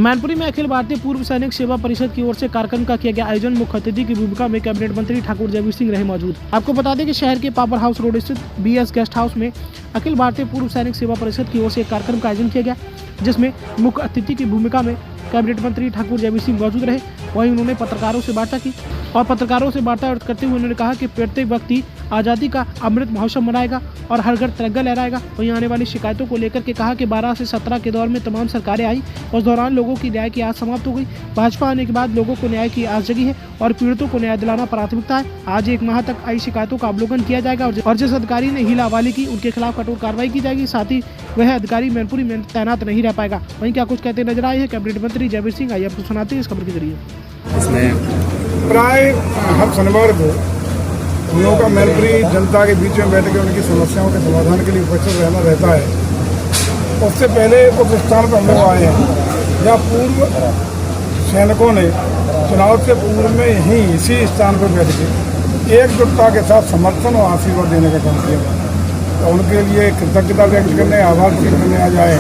मैनपुरी में अखिल भारतीय पूर्व सैनिक सेवा परिषद की ओर से कार्यक्रम का किया गया आयोजन। मुख्य अतिथि की भूमिका में कैबिनेट मंत्री ठाकुर जयवीर सिंह रहे मौजूद। आपको बता दें कि शहर के पावर हाउस रोड स्थित BS गेस्ट हाउस में अखिल भारतीय पूर्व सैनिक सेवा परिषद की ओर से एक कार्यक्रम का आयोजन किया गया, जिसमें मुख्य अतिथि की भूमिका में कैबिनेट मंत्री ठाकुर जयवीर सिंह मौजूद रहे। वहीं उन्होंने पत्रकारों से वार्ता की और पत्रकारों से वार्ता करते हुए उन्होंने कहा कि प्रत्येक व्यक्ति आज़ादी का अमृत महोत्सव मनाएगा और हर घर तिरंगा लहराएगा। वहीं आने वाली शिकायतों को लेकर के कहा कि 12 से 17 के दौर में तमाम सरकारें आई, उस दौरान लोगों की न्याय की आस समाप्त हो गई। भाजपा आने के बाद लोगों को न्याय की आस जगी है और पीड़ितों को न्याय दिलाना प्राथमिकता है। आज 1 माह तक आई शिकायतों का अवलोकन किया जाएगा और जिस अधिकारी ने हीला हवाली की उनके खिलाफ कठोर कार्रवाई की जाएगी। साथ ही वह अधिकारी मैनपुरी में तैनात नहीं रह पाएगा। वहीं क्या कुछ कहते नजर आए हैं कैबिनेट मंत्री जयवीर सिंह, आइए आपको सुनाते हैं इस खबर के जरिए। प्राय हर शनिवार को हम लोगों का मैनपुरी जनता के बीच में बैठ के उनकी समस्याओं के समाधान के लिए उपस्थित रहना रहता है। उससे पहले उस स्थान पर हम लोग आए हैं जहाँ पूर्व सैनिकों ने चुनाव से पूर्व में ही इसी स्थान पर बैठ के एकजुटता के साथ समर्थन और आशीर्वाद देने का काम किया। तो उनके लिए कृतज्ञता व्यक्त करने, आभार व्यक्त करने आ जाए।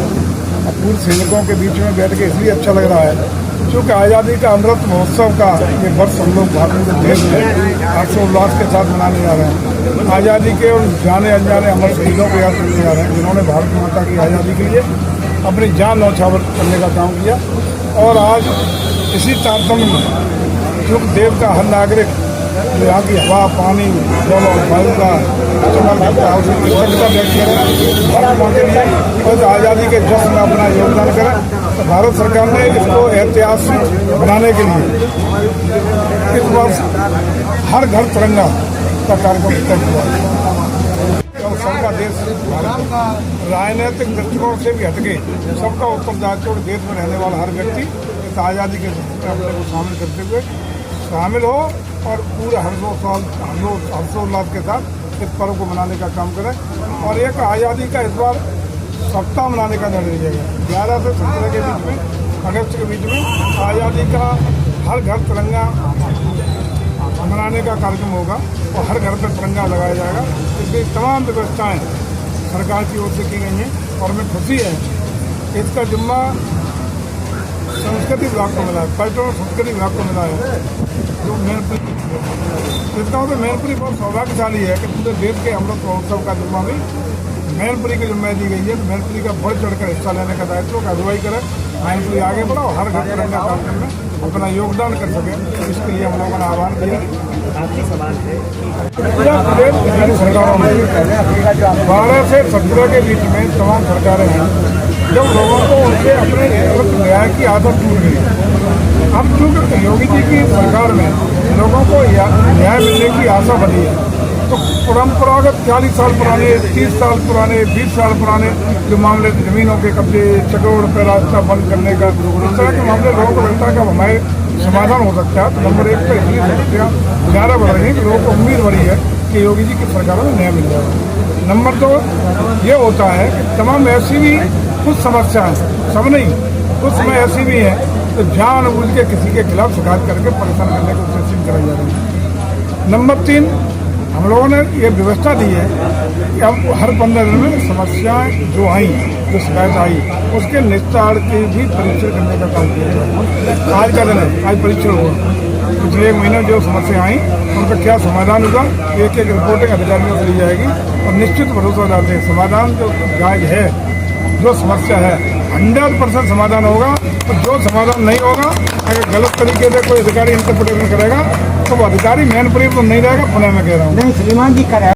और पूर्व सैनिकों के बीच में बैठ के इसलिए अच्छा लग रहा है क्योंकि आज़ादी का अमृत महोत्सव का ये वर्ष हम लोग भारत देश में हर्षोल्लास के साथ मनाने जा रहे हैं। आज़ादी के और जाने अनजाने अमर शहीदों को याद करने जा रहे हैं जिन्होंने भारत माता की आज़ादी के लिए अपनी जान न्यौछावर करने का काम किया। और आज इसी तारतम्य में जो देश का हर नागरिक यहाँ की हवा, पानी, जल और वायु का इस्तेमाल करता है उसकी कृतज्ञता व्यक्त करें भारत माँ के लिए और आज़ादी के जश्न में अपना योगदान करें। तो भारत सरकार ने इसको ऐतिहासिक बनाने के लिए इस वर्ष हर घर तिरंगा का कार्यक्रम तय किया और सबका देश राजनीतिक दृष्टिकोण से भी हटके सबका उत्तरदायित्व और देश में रहने वाला हर व्यक्ति इस आज़ादी के अपने को शामिल करते हुए शामिल हो और पूरे हर्षोल्लास के साथ इस पर्व को मनाने का काम करें। और एक आज़ादी का इस बार सप्ताह मनाने का निर्णय लिया गया 11 से 17 के बीच में, अगस्त के बीच में आज़ादी का हर घर तिरंगा मनाने का कार्यक्रम होगा और हर घर पर तिरंगा लगाया जाएगा। इसकी तमाम व्यवस्थाएं सरकार की ओर से की गई हैं और हमें खुशी है इसका जिम्मा संस्कृति विभाग को मिला है, पर्यटन और संस्कृति विभाग को मिला है। जो मैनपुरी इसका मतलब मैनपुरी बहुत सौभाग्यशाली है कि पूरे देश के अमृत महोत्सव का जिम्मा भी मैनपुरी की जिम्मेदारी दी गई है। तो मैनपुरी का बढ़ चढ़कर हिस्सा लेने का दायित्व का अगुवाई करें, मैनपुरी आगे बढ़ा और हर घर तिरंगा कार्यक्रम में अपना योगदान कर सके। इसके लिए हम लोगों ने आह्वान किया। पूरा प्रदेश की सरकारों में 12 से 17 के बीच में तमाम सरकारें हैं जब लोगों को उनसे अपने न्याय की आदत टूट गई। अब चूँकि योगी जी की सरकार में लोगों को न्याय मिलने की आशा बनी है तो परंपरागत 40 साल पुराने, 30 साल पुराने, 20 साल पुराने जो मामले ज़मीनों के कब्जे, चक्रोड़ पर रास्ता बंद करने का, इस तरह के मामले लोगों को लगता है कि हमारे समाधान हो सकता है। तो नंबर 1 पर इसलिए समस्या ज़्यादा बढ़ रही है कि लोगों को उम्मीद बढ़ी है कि योगी जी की सरकार में न्याय मिल जाएगा। नंबर 2 ये होता है कि तमाम ऐसी भी कुछ समस्याएं, सब नहीं, कुछ समय ऐसी भी है तो जानबूझ के किसी के खिलाफ शिकायत करके परेशान करने की कोशिश कराई जा रही है। नंबर 3 हम लोगों ने ये व्यवस्था दी है कि अब हर 15 दिन में समस्याएं जो आई, जो शिकायत आई उसके निस्तार की भी परीक्षण करने का काम किया जाए। आज का दिन है, आज परीक्षण हुआ। पिछले 1 महीने जो समस्या आई उनका क्या समाधान होगा, एक रिपोर्टिंग अधिकारियों से ली जाएगी और निश्चित भरोसा डालते हैं समाधान जो जायज है, जो समस्या है 100% समाधान होगा। और जो समाधान नहीं होगा, अगर गलत तरीके से कोई अधिकारी इंटरप्रिटेशन करेगा तो वो अधिकारी मैनपुरी तो नहीं रहेगा, पुणे में कह रहा हूँ। नहीं, श्रीमान जी